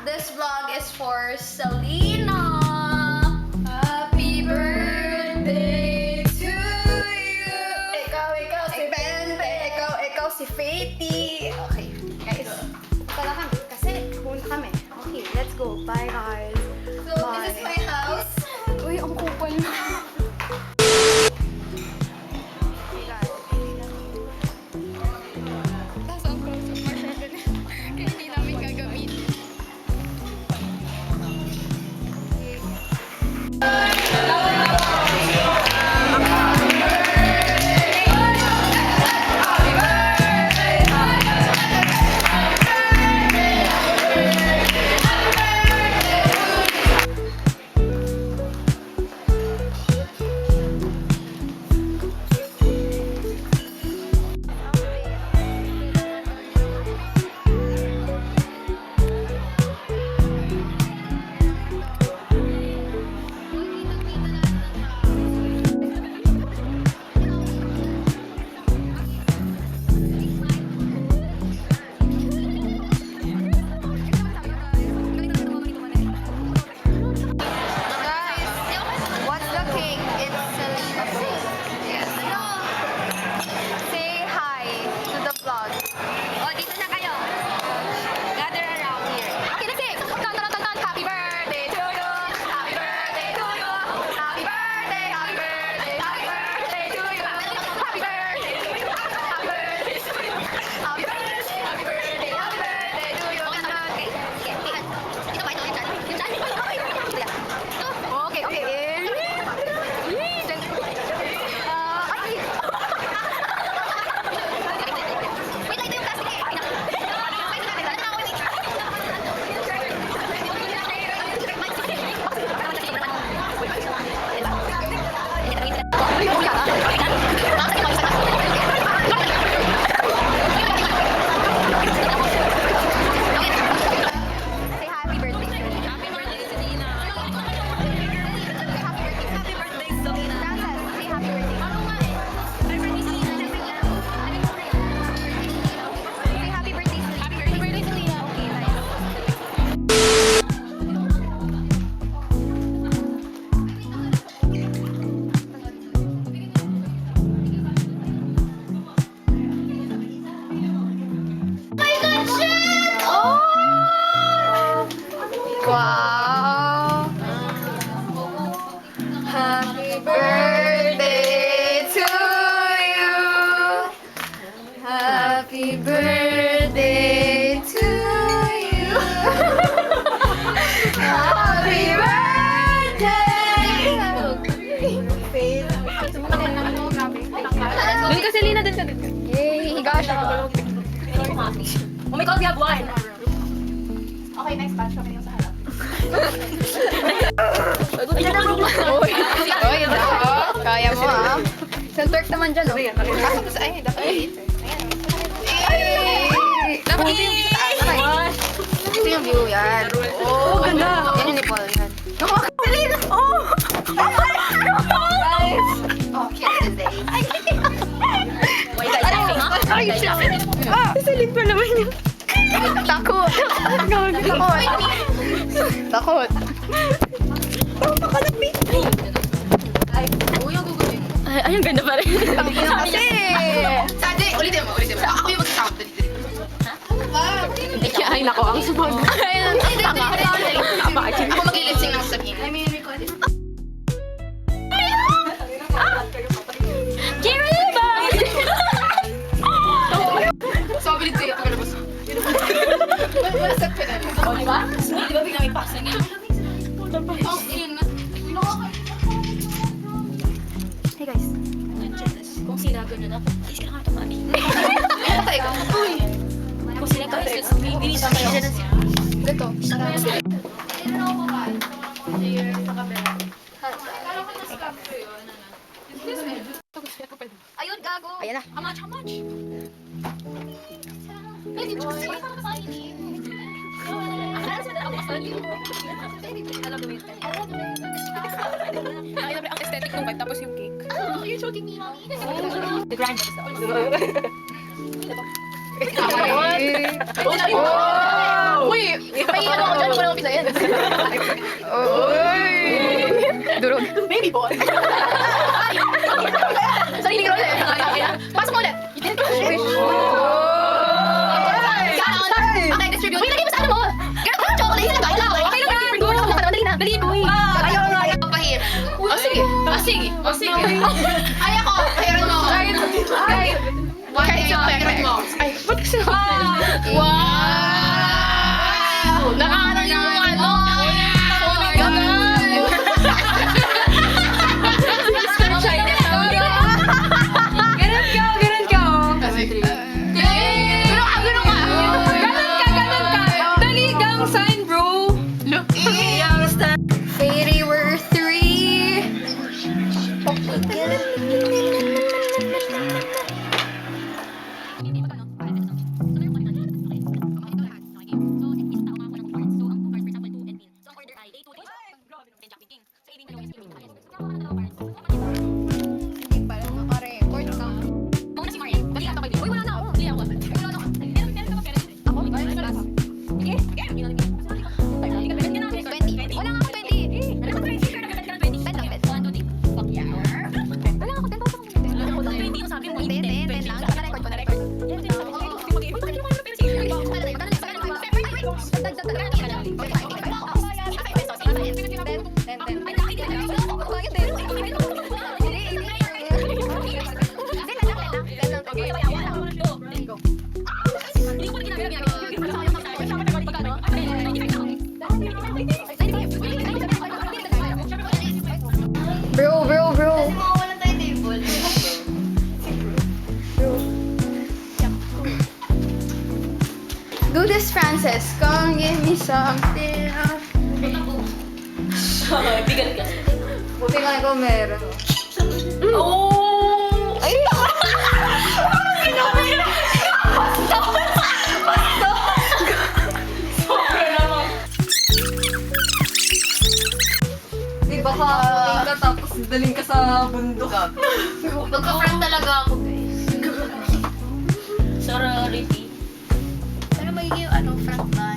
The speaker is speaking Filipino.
This vlog is for Selena. Happy birthday to you. Ikaw si Bente. Ikaw si Faithy. Okay, guys. Pala kami. Kasi pumunta kami. Okay, let's go. Bye, guys. So, Bye. this is my house. Uy, ang kupal na. Tapos ang close up masyado na. Kaya hindi namin gagamitin. What's the cake? It's Selena cake. Yes. Say hi to the vlog. Oh, dito na kayo. Gather around here. Okay, let's sing. Happy birthday to you. Happy birthday to you. Happy birthday, happy birthday, happy birthday to you. Happy birthday. Happy birthday to you. Happy birthday, happy birthday, happy birthday to you. Okay, okay. Wait, ito yung plastic eh. Say happy birthday, Selena. Happy birthday, Selena. Happy birthday, Selena. Say happy birthday. Say happy birthday, Selena. Happy birthday, Selena. Okay, nice. Wow! Happy birthday to you. Happy birthday to you. Happy birthday. Doon ka, Selena. Doon ka. Yay, higa siya. Oh my God, we have one. Okay, next batch kami yung sa harap. Uy. Oy, kaya mo ah. Isang twerk naman dyan, oh. Pasok sa, ay, dapat later. Ay! Dapat ito yung view sa akin. Ito yung view, yan. Oh, ganda. Yan yung nipple, yan. Selena! Oh! Guys! Oh, cute these days. Wait, guys, laughing, ha? Guys, laughing. Salit pa naman yun. Takot. Takot. Ay, ang ganda pa rin. Tangina kasi. Sade, ulitin mo. Ako yung mag-count. Ay, nako, ang subag. Ako mag-i-lip-sync ng sabihin. I mean, record it. Jerry, bye! Sabi nito yung tagalabas. Wala sa pinag. O, diba? Di ba biglang may pasa niya? Hey guys. Kung sila ganun ako, please ka lang ito, mami. Patay ka. Uy. Kung sila ka, please, binita kayo. Ito. Ayun, gago. Ayan na. How much, how much? Nakita mo ang aesthetic ng vibe, tapos yung cake. You're choking me, mommy. The grind. Ay. Uy! May ano ko dyan, Durog. Baby boy. Sariling role. Pasok mo ulit. Okay, distribute. Uy, lagay mo sa ano mo. Girl, chocolate talaga. Wala ako. Okay lang. Go. Dali na. Dali, boy. Ayaw nga. Pahir. O sige. O sige. O sige. Ay ako. Pahiran mo. Kahit Pahiran mo. Ay, ba't kasi Wow! Nakakarang yung ano. Ganun ka. Daligang sign, bro. Fairy were 3. Hindi pala naka-record ka. Bro. Do this, Frances. Come give me something. Buti nga ikaw meron. Ay! Di baka ka tapos daling ka sa bundok. Magka-friend talaga ako, guys. Sorority. Pero magiging ano, front ba?